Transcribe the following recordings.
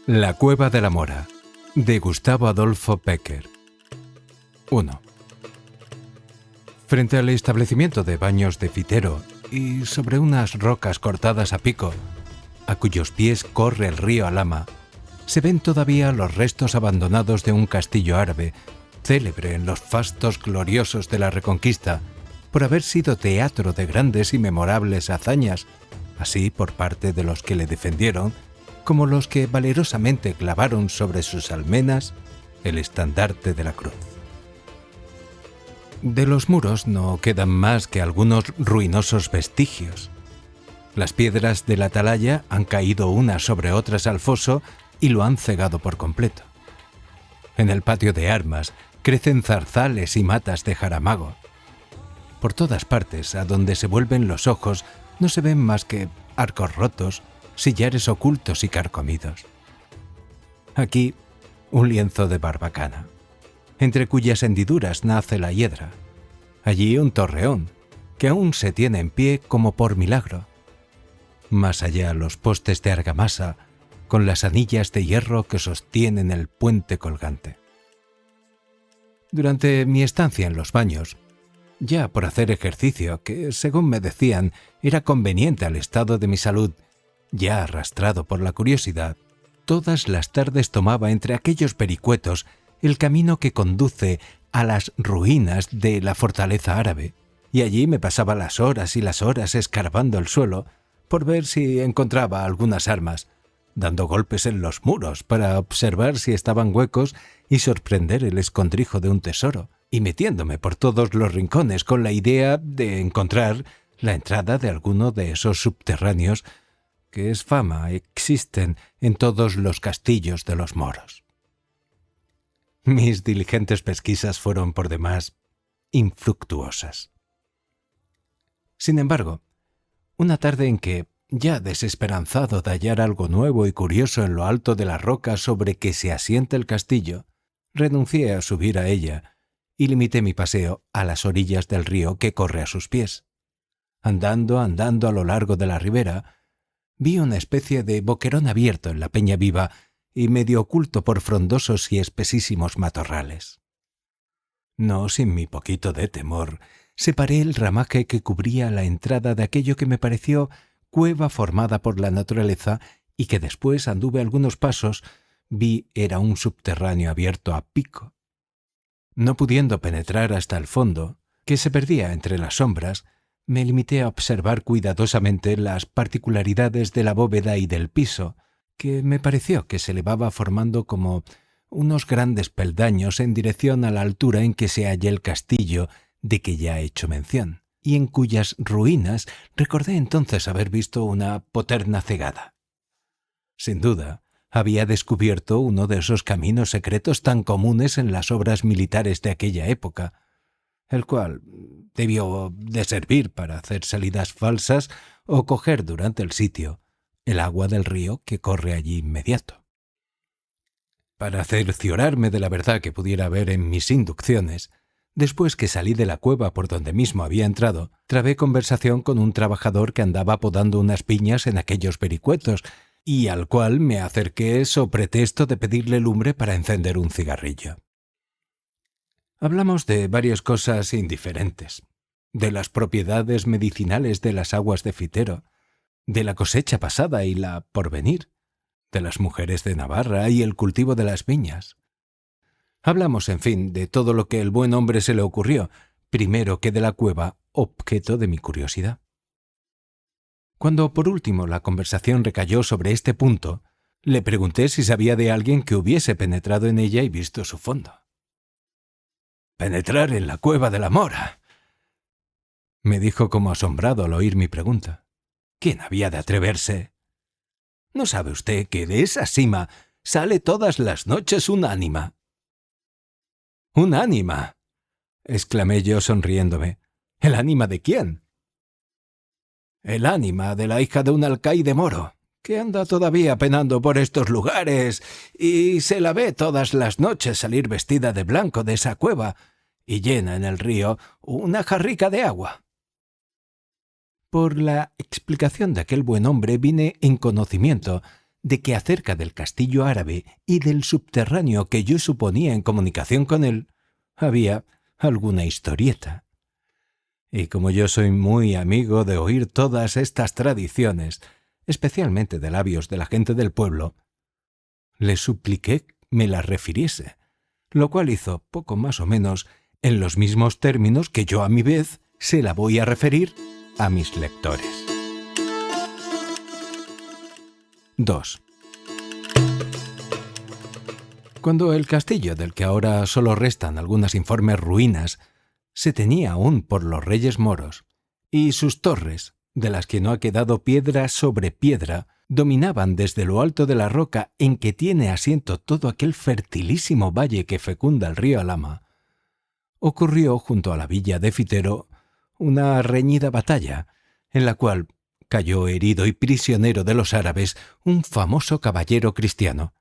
La cueva de la Mora, de Gustavo Adolfo Bécquer. 1. Frente al establecimiento de baños de Fitero y sobre unas rocas cortadas a pico, a cuyos pies corre el río Alhama, se ven todavía los restos abandonados de un castillo árabe, célebre en los fastos gloriosos de la Reconquista, por haber sido teatro de grandes y memorables hazañas, así por parte de los que le defendieron, como los que valerosamente clavaron sobre sus almenas el estandarte de la cruz. De los muros no quedan más que algunos ruinosos vestigios. Las piedras de la atalaya han caído unas sobre otras al foso y lo han cegado por completo. En el patio de armas crecen zarzales y matas de jaramago. Por todas partes, a donde se vuelven los ojos, no se ven más que arcos rotos, sillares ocultos y carcomidos. Aquí, un lienzo de barbacana, entre cuyas hendiduras nace la hiedra. Allí un torreón, que aún se tiene en pie como por milagro. Más allá los postes de argamasa, con las anillas de hierro que sostienen el puente colgante. Durante mi estancia en los baños, ya por hacer ejercicio que, según me decían, era conveniente al estado de mi salud, ya arrastrado por la curiosidad, todas las tardes tomaba entre aquellos vericuetos el camino que conduce a las ruinas de la fortaleza árabe, y allí me pasaba las horas y las horas escarbando el suelo por ver si encontraba algunas armas, dando golpes en los muros para observar si estaban huecos y sorprender el escondrijo de un tesoro, y metiéndome por todos los rincones con la idea de encontrar la entrada de alguno de esos subterráneos que es fama existen en todos los castillos de los moros. Mis diligentes pesquisas fueron por demás infructuosas. Sin embargo, una tarde en que, ya desesperanzado de hallar algo nuevo y curioso en lo alto de la roca sobre que se asienta el castillo, renuncié a subir a ella y limité mi paseo a las orillas del río que corre a sus pies. Andando a lo largo de la ribera, vi una especie de boquerón abierto en la peña viva y medio oculto por frondosos y espesísimos matorrales. No sin mi poquito de temor, separé el ramaje que cubría la entrada de aquello que me pareció cueva formada por la naturaleza y que después anduve algunos pasos, vi era un subterráneo abierto a pico. No pudiendo penetrar hasta el fondo, que se perdía entre las sombras, me limité a observar cuidadosamente las particularidades de la bóveda y del piso, que me pareció que se elevaba formando como unos grandes peldaños en dirección a la altura en que se halla el castillo de que ya he hecho mención, y en cuyas ruinas recordé entonces haber visto una poterna cegada. Sin duda, había descubierto uno de esos caminos secretos tan comunes en las obras militares de aquella época, el cual debió de servir para hacer salidas falsas o coger durante el sitio el agua del río que corre allí inmediato. Para cerciorarme de la verdad que pudiera haber en mis inducciones, después que salí de la cueva por donde mismo había entrado, trabé conversación con un trabajador que andaba podando unas piñas en aquellos vericuetos y al cual me acerqué so pretexto de pedirle lumbre para encender un cigarrillo. Hablamos de varias cosas indiferentes, de las propiedades medicinales de las aguas de Fitero, de la cosecha pasada y la porvenir, de las mujeres de Navarra y el cultivo de las viñas. Hablamos, en fin, de todo lo que el buen hombre se le ocurrió, primero que de la cueva, objeto de mi curiosidad. Cuando por último la conversación recayó sobre este punto, le pregunté si sabía de alguien que hubiese penetrado en ella y visto su fondo. «Penetrar en la cueva de la Mora», me dijo como asombrado al oír mi pregunta. «¿Quién había de atreverse? ¿No sabe usted que de esa sima sale todas las noches un ánima?» «¿Un ánima?», exclamé yo sonriéndome. «¿El ánima de quién?» «El ánima de la hija de un alcaide moro, que anda todavía penando por estos lugares y se la ve todas las noches salir vestida de blanco de esa cueva y llena en el río una jarrica de agua». Por la explicación de aquel buen hombre vine en conocimiento de que acerca del castillo árabe y del subterráneo que yo suponía en comunicación con él, había alguna historieta. Y como yo soy muy amigo de oír todas estas tradiciones, especialmente de labios de la gente del pueblo, le supliqué me las refiriese, lo cual hizo poco más o menos en los mismos términos que yo a mi vez se la voy a referir a mis lectores. 2. Cuando el castillo, del que ahora solo restan algunas informes ruinas, se tenía aún por los reyes moros, y sus torres, de las que no ha quedado piedra sobre piedra, dominaban desde lo alto de la roca en que tiene asiento todo aquel fertilísimo valle que fecunda el río Alhama, ocurrió junto a la villa de Fitero una reñida batalla, en la cual cayó herido y prisionero de los árabes un famoso caballero cristiano,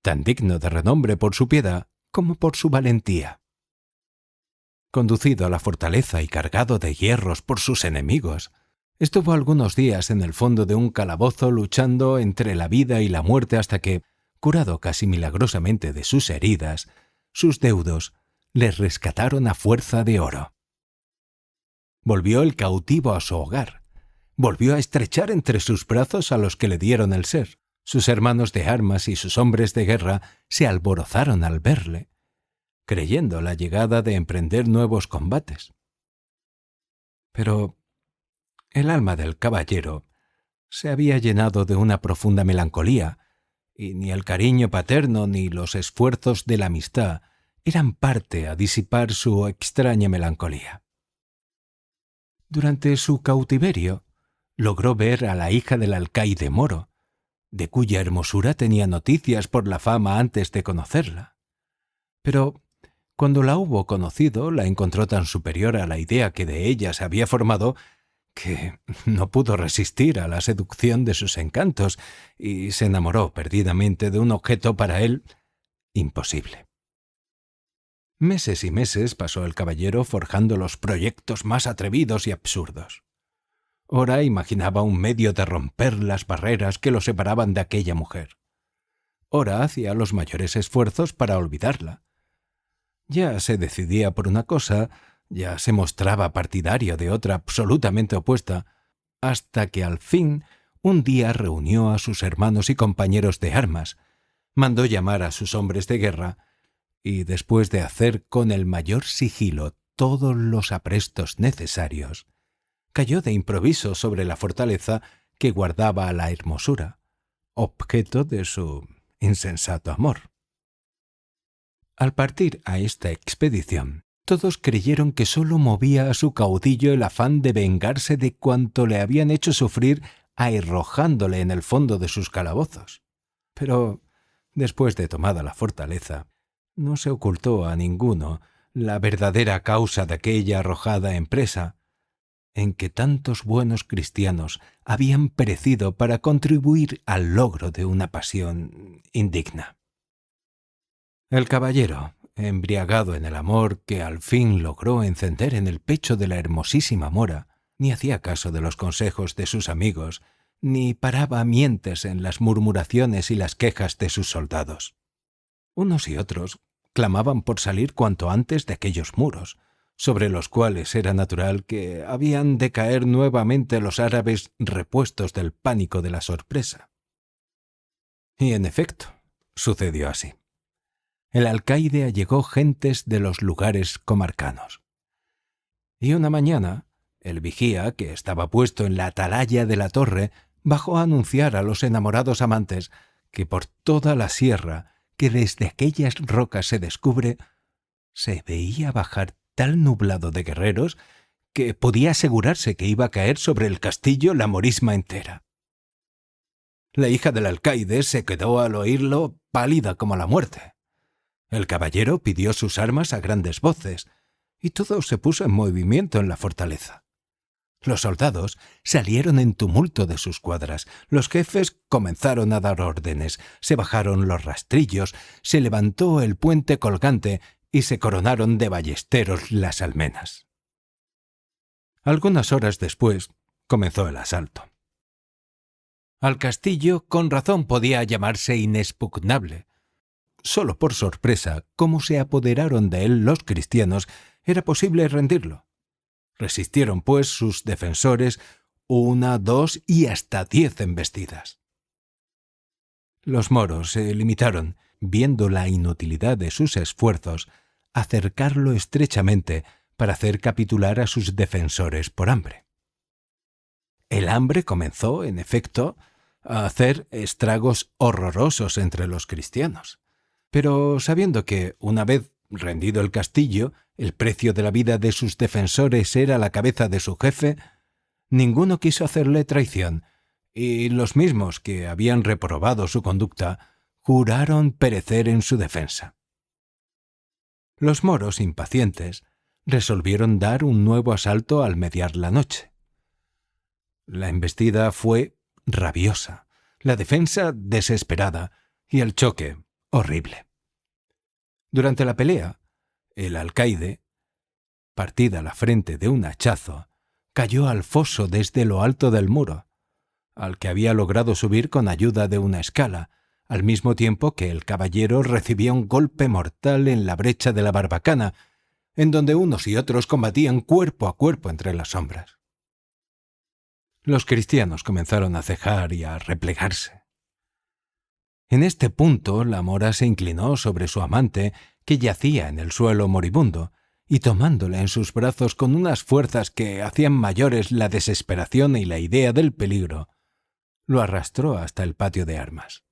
tan digno de renombre por su piedad como por su valentía. Conducido a la fortaleza y cargado de hierros por sus enemigos, estuvo algunos días en el fondo de un calabozo luchando entre la vida y la muerte hasta que, curado casi milagrosamente de sus heridas, sus deudos le rescataron a fuerza de oro. Volvió el cautivo a su hogar, volvió a estrechar entre sus brazos a los que le dieron el ser. Sus hermanos de armas y sus hombres de guerra se alborozaron al verle, creyendo la llegada de emprender nuevos combates. Pero el alma del caballero se había llenado de una profunda melancolía, y ni el cariño paterno ni los esfuerzos de la amistad eran parte a disipar su extraña melancolía. Durante su cautiverio, logró ver a la hija del alcaide moro, de cuya hermosura tenía noticias por la fama antes de conocerla. Pero cuando la hubo conocido, la encontró tan superior a la idea que de ella se había formado que no pudo resistir a la seducción de sus encantos y se enamoró perdidamente de un objeto para él imposible. Meses y meses pasó el caballero forjando los proyectos más atrevidos y absurdos. Ora imaginaba un medio de romper las barreras que lo separaban de aquella mujer. Ora hacía los mayores esfuerzos para olvidarla. Ya se decidía por una cosa, ya se mostraba partidario de otra absolutamente opuesta, hasta que al fin un día reunió a sus hermanos y compañeros de armas, mandó llamar a sus hombres de guerra, y después de hacer con el mayor sigilo todos los aprestos necesarios, cayó de improviso sobre la fortaleza que guardaba a la hermosura, objeto de su insensato amor. Al partir a esta expedición, todos creyeron que sólo movía a su caudillo el afán de vengarse de cuanto le habían hecho sufrir arrojándole en el fondo de sus calabozos. Pero, después de tomada la fortaleza, no se ocultó a ninguno la verdadera causa de aquella arrojada empresa, en que tantos buenos cristianos habían perecido para contribuir al logro de una pasión indigna. El caballero, embriagado en el amor que al fin logró encender en el pecho de la hermosísima mora, ni hacía caso de los consejos de sus amigos, ni paraba mientes en las murmuraciones y las quejas de sus soldados. Unos y otros clamaban por salir cuanto antes de aquellos muros, sobre los cuales era natural que habían de caer nuevamente los árabes repuestos del pánico de la sorpresa. Y en efecto, sucedió así. El alcaide allegó gentes de los lugares comarcanos. Y una mañana, el vigía, que estaba puesto en la atalaya de la torre, bajó a anunciar a los enamorados amantes que por toda la sierra que desde aquellas rocas se descubre, se veía bajar tal nublado de guerreros que podía asegurarse que iba a caer sobre el castillo la morisma entera. La hija del alcaide se quedó al oírlo pálida como la muerte. El caballero pidió sus armas a grandes voces, y todo se puso en movimiento en la fortaleza. Los soldados salieron en tumulto de sus cuadras, los jefes comenzaron a dar órdenes, se bajaron los rastrillos, se levantó el puente colgante y se coronaron de ballesteros las almenas. Algunas horas después comenzó el asalto. Al castillo con razón podía llamarse inexpugnable. Solo por sorpresa, como se apoderaron de él los cristianos, era posible rendirlo. Resistieron, pues, sus defensores 1, 2 y hasta 10 embestidas. Los moros se limitaron, viendo la inutilidad de sus esfuerzos, a cercarlo estrechamente para hacer capitular a sus defensores por hambre. El hambre comenzó, en efecto, a hacer estragos horrorosos entre los cristianos. Pero sabiendo que, una vez rendido el castillo, el precio de la vida de sus defensores era la cabeza de su jefe, ninguno quiso hacerle traición, y los mismos que habían reprobado su conducta juraron perecer en su defensa. Los moros, impacientes, resolvieron dar un nuevo asalto al mediar la noche. La embestida fue rabiosa, la defensa desesperada y el choque horrible. Durante la pelea, el alcaide, partida la frente de un hachazo, cayó al foso desde lo alto del muro, al que había logrado subir con ayuda de una escala, al mismo tiempo que el caballero recibía un golpe mortal en la brecha de la barbacana, en donde unos y otros combatían cuerpo a cuerpo entre las sombras. Los cristianos comenzaron a cejar y a replegarse. En este punto la mora se inclinó sobre su amante, que yacía en el suelo moribundo, y tomándole en sus brazos con unas fuerzas que hacían mayores la desesperación y la idea del peligro, lo arrastró hasta el patio de armas.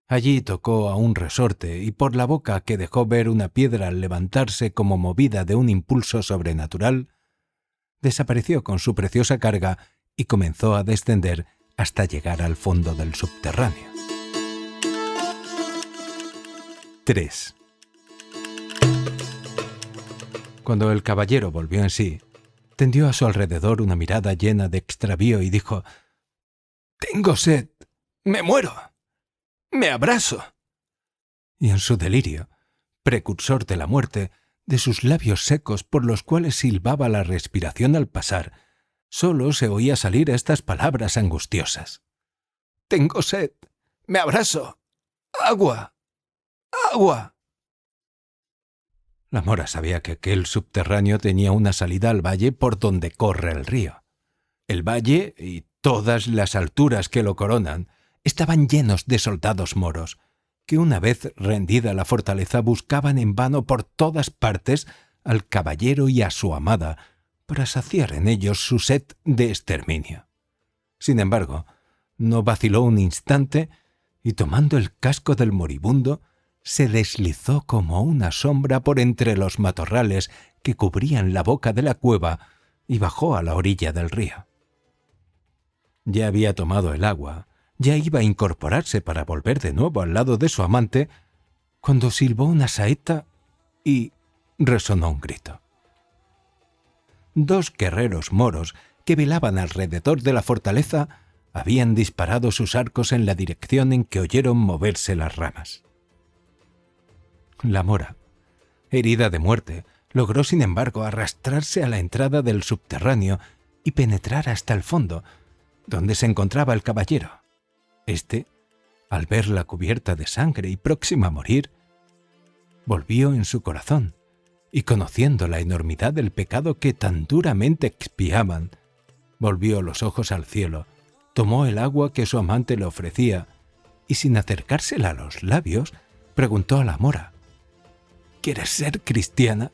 Allí tocó a un resorte y por la boca, que dejó ver una piedra al levantarse como movida de un impulso sobrenatural, desapareció con su preciosa carga y comenzó a descender hasta llegar al fondo del subterráneo. 3. Cuando el caballero volvió en sí, tendió a su alrededor una mirada llena de extravío y dijo: «Tengo sed, me muero, me abraso». Y en su delirio, precursor de la muerte, de sus labios secos por los cuales silbaba la respiración al pasar, solo se oía salir estas palabras angustiosas: «Tengo sed, me abraso, agua, agua». La mora sabía que aquel subterráneo tenía una salida al valle por donde corre el río. El valle y todas las alturas que lo coronan estaban llenos de soldados moros, que una vez rendida la fortaleza buscaban en vano por todas partes al caballero y a su amada para saciar en ellos su sed de exterminio. Sin embargo, no vaciló un instante y, tomando el casco del moribundo, se deslizó como una sombra por entre los matorrales que cubrían la boca de la cueva y bajó a la orilla del río. Ya había tomado el agua, ya iba a incorporarse para volver de nuevo al lado de su amante, cuando silbó una saeta y resonó un grito. 2 guerreros moros que velaban alrededor de la fortaleza habían disparado sus arcos en la dirección en que oyeron moverse las ramas. La mora, herida de muerte, logró sin embargo arrastrarse a la entrada del subterráneo y penetrar hasta el fondo, donde se encontraba el caballero. Este, al verla cubierta de sangre y próxima a morir, volvió en su corazón, y conociendo la enormidad del pecado que tan duramente expiaban, volvió los ojos al cielo, tomó el agua que su amante le ofrecía y, sin acercársela a los labios, preguntó a la mora: «¿Quieres ser cristiana?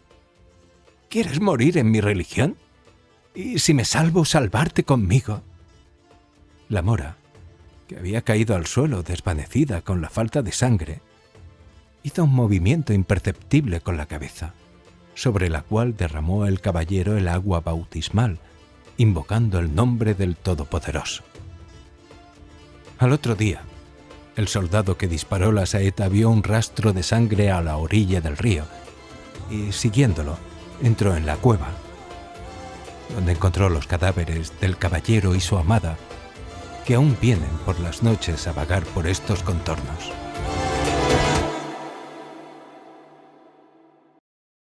¿Quieres morir en mi religión? Y si me salvo, salvarte conmigo». La mora, que había caído al suelo desvanecida con la falta de sangre, hizo un movimiento imperceptible con la cabeza, sobre la cual derramó el caballero el agua bautismal, invocando el nombre del Todopoderoso. Al otro día, el soldado que disparó la saeta vio un rastro de sangre a la orilla del río y, siguiéndolo, entró en la cueva, donde encontró los cadáveres del caballero y su amada, que aún vienen por las noches a vagar por estos contornos.